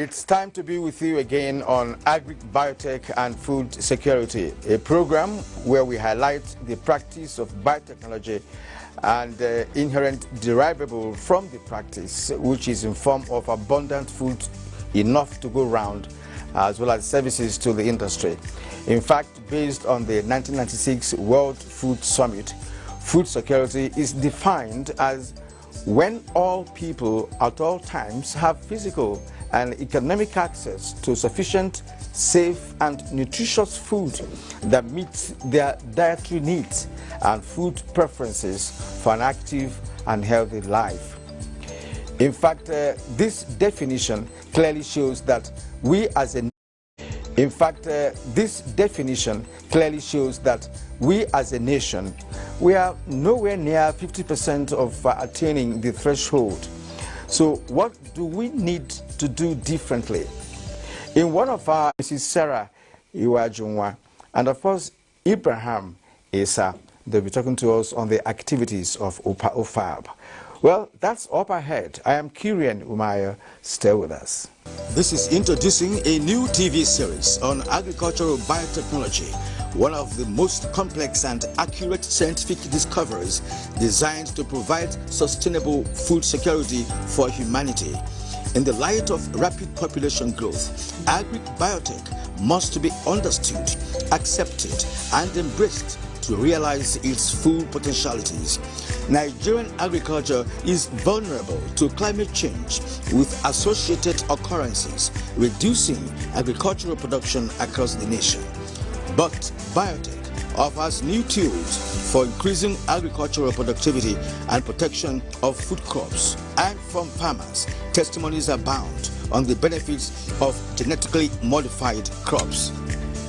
It's time to be with you again on Agri, Biotech and Food Security, a program where we highlight the practice of biotechnology and inherent derivable from the practice, which is in form of abundant food, enough to go round, as well as services to the industry. In fact, based on the 1996 World Food Summit, food security is defined as when all people at all times have physical and economic access to sufficient, safe and nutritious food that meets their dietary needs and food preferences for an active and healthy life. In fact, this definition clearly shows that we as a nation, we are nowhere near 50% of attaining the threshold. So what do we need to do differently? In one of our, Mrs. Sarah Iwajunwa, and of course, Abraham Isa, they'll be talking to us on the activities of OFAB. Well, that's up ahead. I am Kieran Umeayo. Stay with us. This is introducing a new TV series on agricultural biotechnology, one of the most complex and accurate scientific discoveries designed to provide sustainable food security for humanity. In the light of rapid population growth, agri-biotech must be understood, accepted, and embraced to realize its full potentialities. Nigerian agriculture is vulnerable to climate change with associated occurrences, reducing agricultural production across the nation. But biotech offers new tools for increasing agricultural productivity and protection of food crops. And from farmers, testimonies abound on the benefits of genetically modified crops.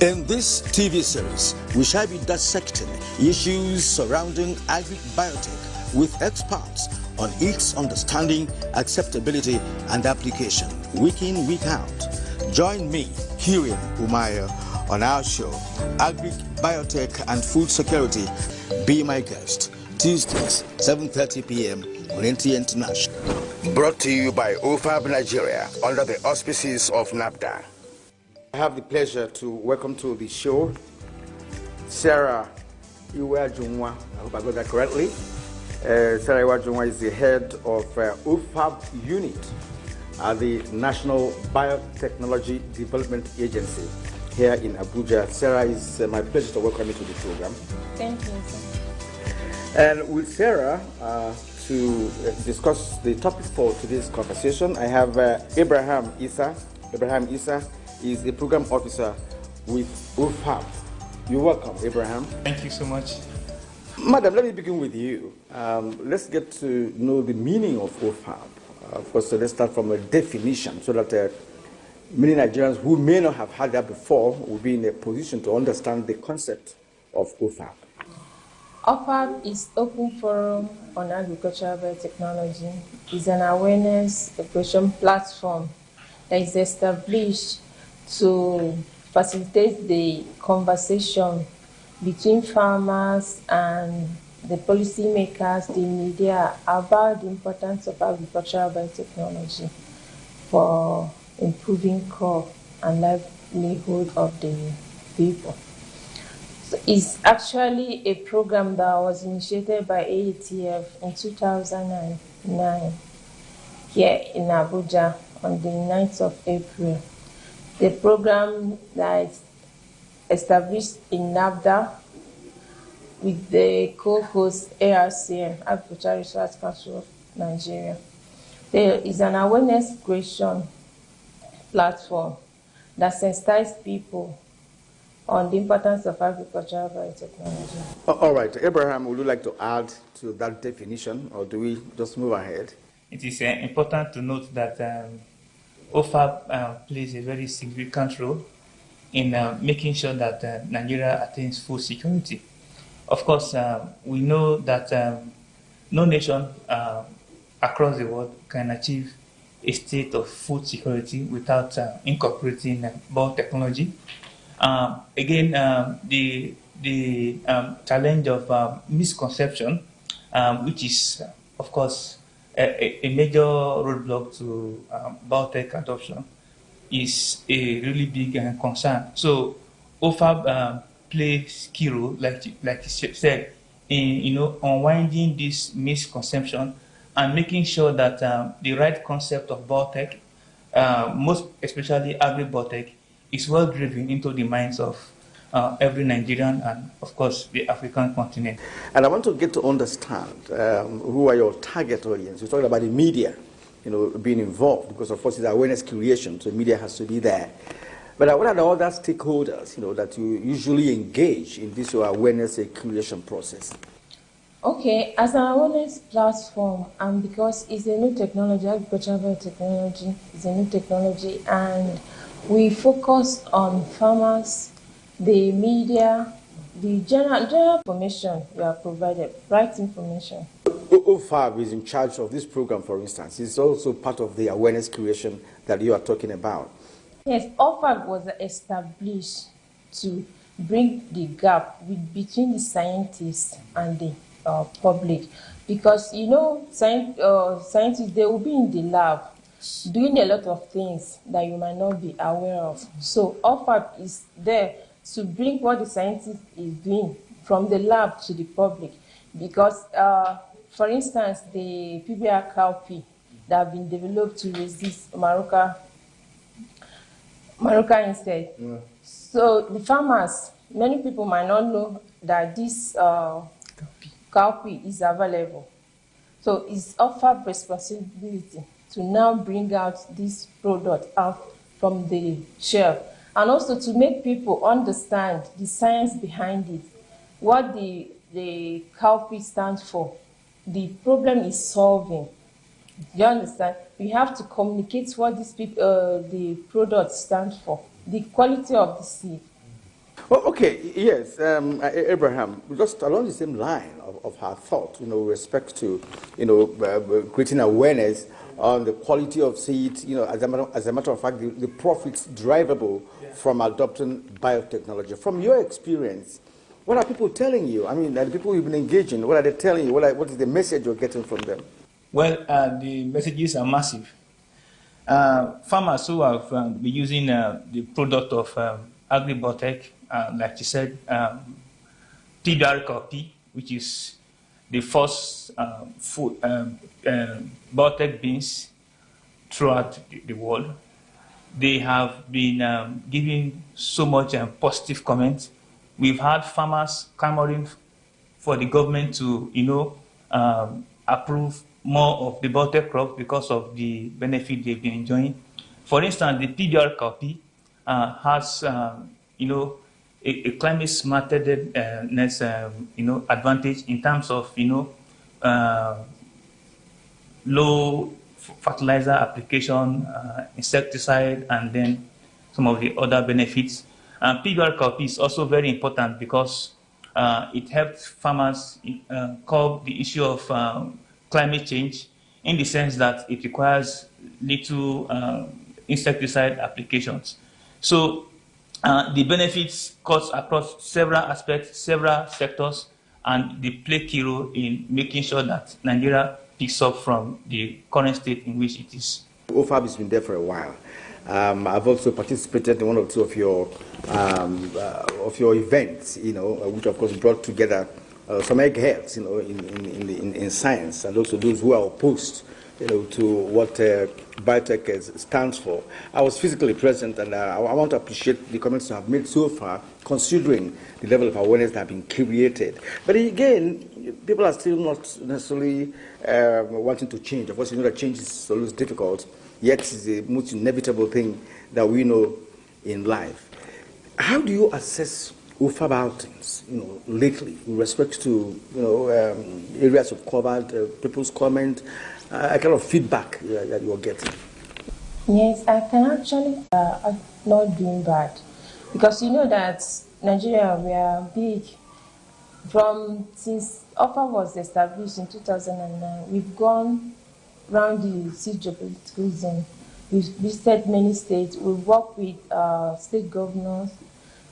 In this TV series, we shall be dissecting issues surrounding agri-biotech with experts on its understanding, acceptability, and application, week in, week out. Join me, Kieran Umeayo, on our show, Agri, Biotech and Food Security. Be my guest, Tuesdays, 7:30 p.m. on NTA International. Brought to you by OFAB Nigeria, under the auspices of NAFDA. I have the pleasure to welcome to the show Sarah Iwajunwa. I hope I got that correctly. Sarah Iwajunwa is the head of OFAB unit at the National Biotechnology Development Agency here in Abuja. Sarah, it's my pleasure to welcome you to the program. Thank you, sir. And with Sarah, to discuss the topic for today's conversation, I have Abraham Isa. Abraham Isa is a program officer with OFAB. You're welcome, Abraham. Thank you so much. Madam, let me begin with you. Let's get to know the meaning of OFAB. First, so let's start from a definition so that many Nigerians who may not have had that before will be in a position to understand the concept of OFAB. OFAB is Open Forum on Agricultural Biotechnology. It's an awareness operation platform that is established to facilitate the conversation between farmers and the policymakers, the media, about the importance of agricultural biotechnology for improving crop and livelihood of the people. So it's actually a program that was initiated by AETF in 2009 here in Abuja on the 9th of April. The program that is established in NAFDA with the co-host ARCN, Agricultural Research Council of Nigeria. There is an awareness creation platform that sensitizes people on the importance of agricultural biotechnology. All right, Abraham, would you like to add to that definition, or do we just move ahead? It is important to note that OFAB plays a very significant role in making sure that Nigeria attains food security. Of course, we know that no nation across the world can achieve a state of food security without incorporating biotechnology. Again, the challenge of misconception, which is, of course, a major roadblock to biotech adoption, is a really big concern. So OFAB plays key role, like you said, in unwinding this misconception and making sure that the right concept of biotech, most especially agri-biotech, is well driven into the minds of every Nigerian and, of course, the African continent. And I want to get to understand who are your target audience. You're talking about the media, being involved, because of course it's awareness creation, so media has to be there. But what are the other stakeholders, that you usually engage in this awareness creation process? Okay, as an awareness platform, and because it's a new technology, agricultural biotechnology is a new technology, and we focus on farmers, the media, the general information we are provided, right information. OFAB is in charge of this program, for instance. It's also part of the awareness creation that you are talking about. Yes, OFAB was established to bring the gap between the scientists and the public, because scientists, they will be in the lab doing a lot of things that you might not be aware of. So OFAB is there to bring what the scientist is doing from the lab to the public, because for instance, the PBR cowpea that have been developed to resist Maruca insect. Yeah. So the farmers, many people might not know that this cowpea is available. So it's OFAB responsibility to now bring out this product out from the shelf, and also to make people understand the science behind it, what the cowpea stands for, the problem is solving. You understand? We have to communicate what the product stands for, the quality of the seed. Well, okay, yes, Abraham, just along the same line of her thought, with respect to, creating awareness on the quality of seed, as a matter of fact, the profits drivable from adopting biotechnology. From your experience, what are people telling you? I mean, the people you've been engaging, what are they telling you? What is the message you're getting from them? Well, the messages are massive. Farmers who have been using the product of agri-biotech, like you said, PBR copy, which is the first food biotech beans throughout the world. They have been giving so much positive comments. We've had farmers clamoring for the government to, approve more of the biotech crops because of the benefit they've been enjoying. For instance, the PBR copy has, a climate smartedness, advantage in terms of, low fertilizer application, insecticide, and then some of the other benefits. PBR copy is also very important because it helps farmers curb the issue of climate change, in the sense that it requires little insecticide applications. So the benefits cut across several aspects, several sectors, and they play key role in making sure that Nigeria picks up from the current state in which it is. OFAB has been there for a while. I've also participated in one or two of your events, which of course brought together some eggheads, in science, and also those who are opposed, to what biotech stands for. I was physically present, and I want to appreciate the comments you have made so far, considering the level of awareness that have been created. But again, people are still not necessarily wanting to change. Of course, that change is always difficult, yet it's the most inevitable thing that we know in life. How do you assess OFAB outings, lately, with respect to, areas of covered, people's comment, a kind of feedback that you're getting? Yes, I can actually not doing bad, because you know that Nigeria, we are big. Since OFAB was established in 2009, we've gone around the seed geopolitical zone. We've visited many states. We've worked with state governors.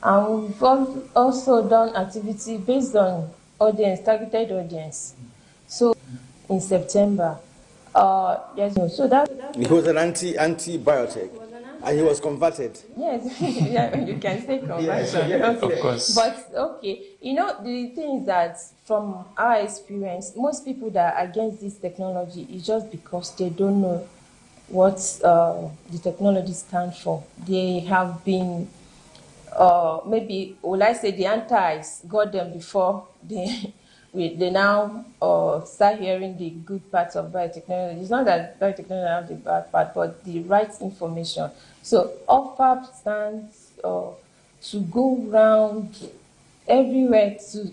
And we've also done activity based on audience, targeted audience. So in September, yes, so that it was an anti-biotech. It was an And he was converted. Yes, yeah, you can say conversion. Yes, Okay. Of course. But okay, you know, the thing is that from our experience, most people that are against this technology is just because they don't know what the technology stands for. They have been, maybe, will I say, the antis got them before they now start hearing the good parts of biotechnology. It's not that biotechnology has the bad part, but the right information. So OFAP stands to go round everywhere to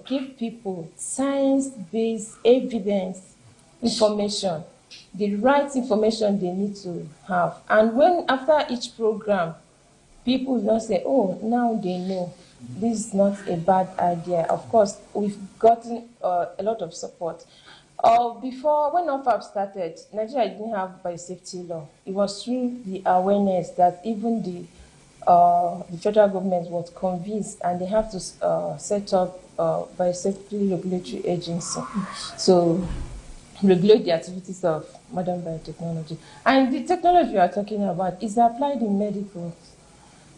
give people science-based evidence information, the right information they need to have. And when after each program, people will not say, oh, now they know. This is not a bad idea. Of course, we've gotten a lot of support. Before, when OFAP started, Nigeria didn't have biosafety law. It was through the awareness that even the federal government was convinced, and they have to set up biosafety regulatory agency. So regulate the activities of modern biotechnology. And the technology we are talking about is applied in medical.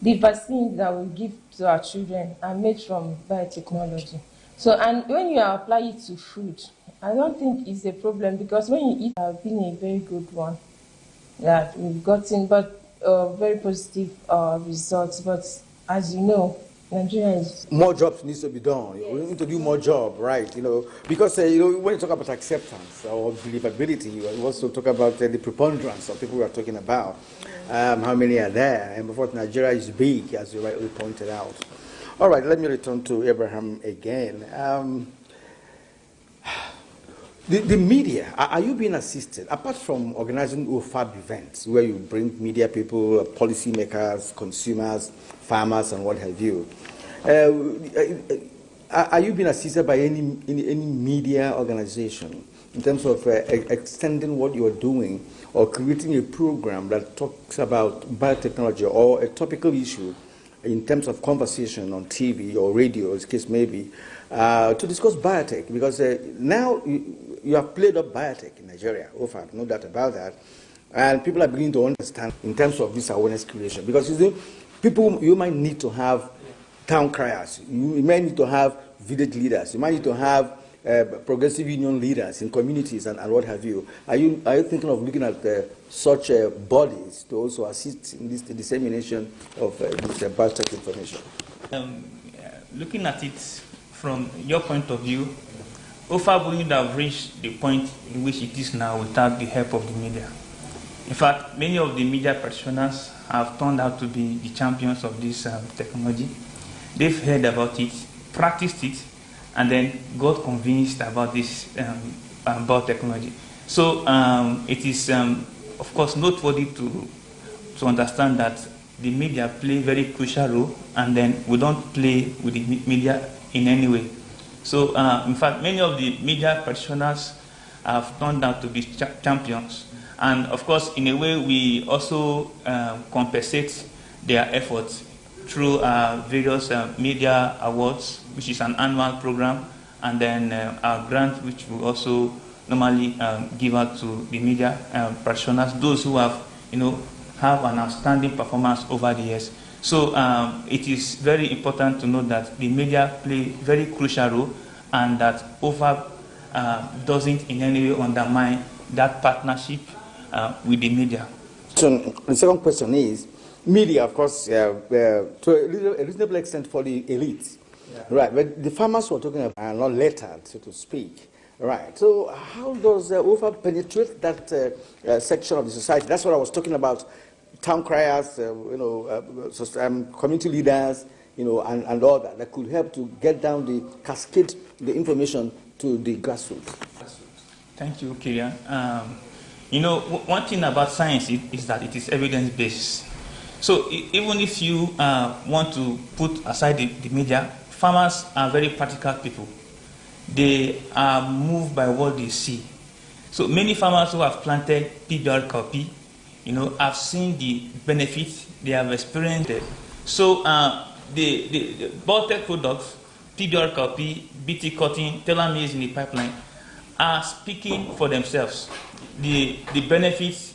The vaccines that we give to our children are made from biotechnology. So, and when you apply it to food, I don't think it's a problem, because when you eat, it has been a very good one that we've gotten, but very positive results. But as you know, Nigeria is... More jobs needs to be done. Yes. We need to do more job, right? You know, because when you talk about acceptance or believability, you also talk about the preponderance of people we are talking about. How many are there? And before, Nigeria is big, as you rightly pointed out. All right, let me return to Abraham again. The media, are you being assisted, apart from organizing OFAB events where you bring media people, policymakers, consumers, farmers, and what have you? Are you being assisted by any media organization in terms of extending what you're doing or creating a program that talks about biotechnology or a topical issue in terms of conversation on TV or radio, as the case may be, to discuss biotech? Because now you have played up biotech in Nigeria, OFAB, no doubt about that, and people are beginning to understand in terms of this awareness creation. Because you see, people, you might need to have town criers, you might need to have village leaders, you might need to have progressive union leaders in communities and what have you. Are you thinking of looking at such bodies to also assist in this dissemination of this biotech information? Looking at it from your point of view, OFAB wouldn't have reached the point in which it is now without the help of the media. In fact, many of the media practitioners have turned out to be the champions of this technology. They've heard about it, practiced it, and then got convinced about this biotechnology. So it is, of course, noteworthy to understand that the media play a very crucial role, and then we don't play with the media in any way. So, in fact, many of the media practitioners have turned out to be champions. And, of course, in a way, we also compensate their efforts through various media awards, which is an annual program, and then our grant, which we also normally give out to the media practitioners, those who have, have an outstanding performance over the years. So it is very important to note that the media play a very crucial role, and that OFAB doesn't in any way undermine that partnership with the media. So the second question is, media, of course, to a reasonable extent for the elites, right? But the farmers we're talking about are not lettered, so to speak, right? So how does OFAB penetrate that section of the society? That's what I was talking about. Town criers, community leaders, and all that could help to get down the cascade, the information to the grassroots. Thank you, Kieran. One thing about science is that it is evidence-based. So even if you want to put aside the media, farmers are very practical people. They are moved by what they see. So many farmers who have planted PBR cowpea, have seen the benefits, they have experienced it. So the biotech products, PBR cowpea, BT cotton, telomeres in the pipeline, are speaking for themselves. The benefits,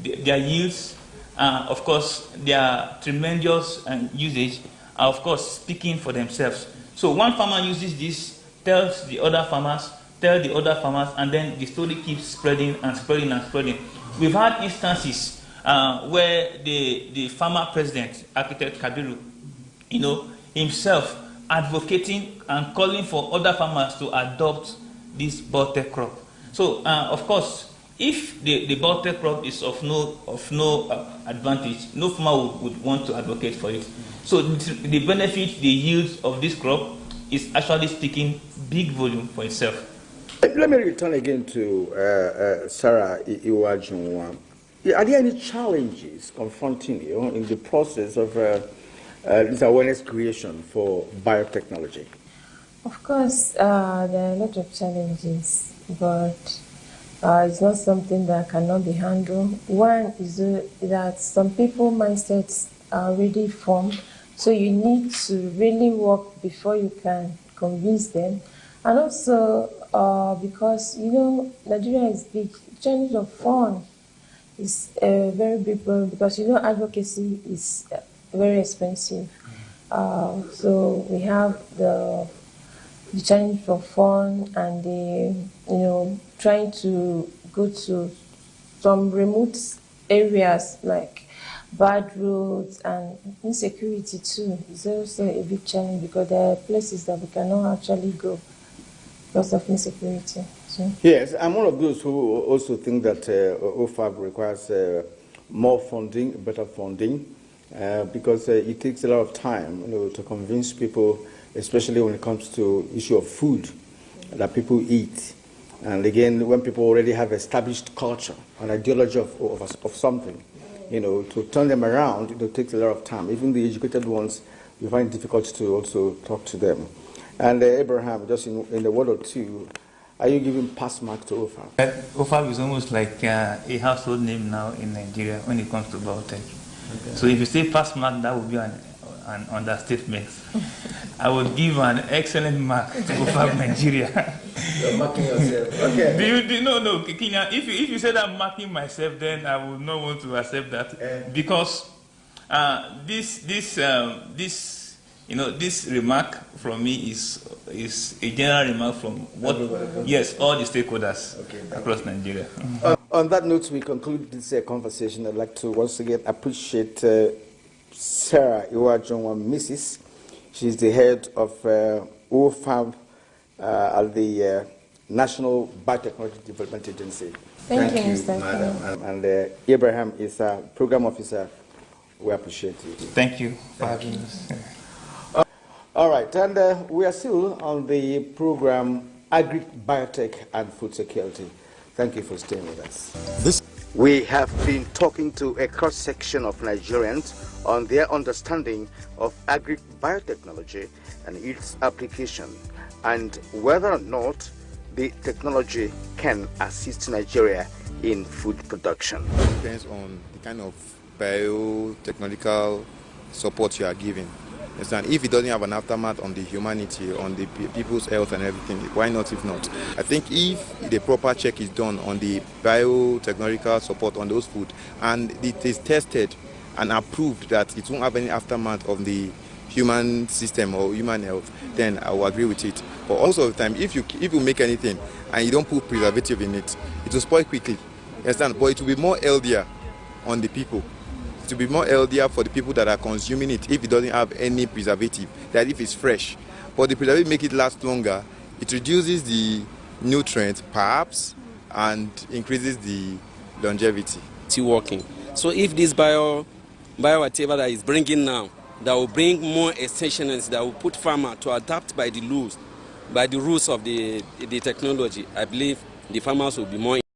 their yields, of course, their tremendous usage are, of course, speaking for themselves. So one farmer uses this, tells the other farmers, and then the story keeps spreading and spreading and spreading. We've had instances where the farmer president, Architect Kabiru, himself advocating and calling for other farmers to adopt this biotech crop. So, of course, if the biotech crop is of no advantage, no farmer would want to advocate for it. So the benefit, the yield of this crop is actually speaking big volume for itself. Let me return again to Sarah Iwajunwa. Are there any challenges confronting you in the process of this awareness creation for biotechnology? Of course, there are a lot of challenges, but it's not something that cannot be handled. One is that some people mindsets are already formed, so you need to really work before you can convince them. And also, because, Nigeria is big, challenge of fund is a very big problem because, advocacy is very expensive. So we have the challenge for fund and trying to go to some remote areas like bad roads and insecurity too. It's also a big challenge because there are places that we cannot actually go because of insecurity. So. Yes, I'm one of those who also think that OFAB requires more funding, better funding, because it takes a lot of time to convince people, especially when it comes to issue of food that people eat. And again, when people already have established culture, an ideology of something, to turn them around, it takes a lot of time. Even the educated ones, we find it difficult to also talk to them. And Abraham, just in a word or two, are you giving pass mark to OFAB? OFAB is almost like a household name now in Nigeria when it comes to biotech. Okay. So if you say pass mark, that would be an understatement. I would give an excellent mark to OFAB Nigeria. You're marking yourself. Okay. No, Kieran, if you said I'm marking myself, then I would not want to accept that because this remark from me is a general remark from all the stakeholders across Nigeria. On that note, we conclude this conversation. I'd like to once again appreciate Sarah Iwajunwa, Mrs. She's the head of OFAB at the National Biotechnology Development Agency. Thank you, Mr. Madam. And Abraham is a program officer. We appreciate you. Thank you for having us. All right, and we are still on the program Agri, Biotech and Food Security. Thank you for staying with us. We have been talking to a cross-section of Nigerians on their understanding of agri biotechnology and its application, and whether or not the technology can assist Nigeria in food production. It depends on the kind of biotechnological support you are giving. And if it doesn't have an aftermath on the humanity, on the people's health and everything, why not if not? I think if the proper check is done on the biotechnological support on those food and it is tested and approved that it won't have any aftermath of the human system or human health, then I will agree with it. But also of the time, if you make anything and you don't put preservative in it, it will spoil quickly. You understand? But it will be more healthier on the people. To be more healthier for the people that are consuming it if it doesn't have any preservative, that if it's fresh. But the preservative make it last longer, it reduces the nutrients perhaps and increases the longevity. It's working. So if this bio whatever that is bringing now, that will bring more extensions, that will put farmer to adapt by the rules of the technology, I believe the farmers will be more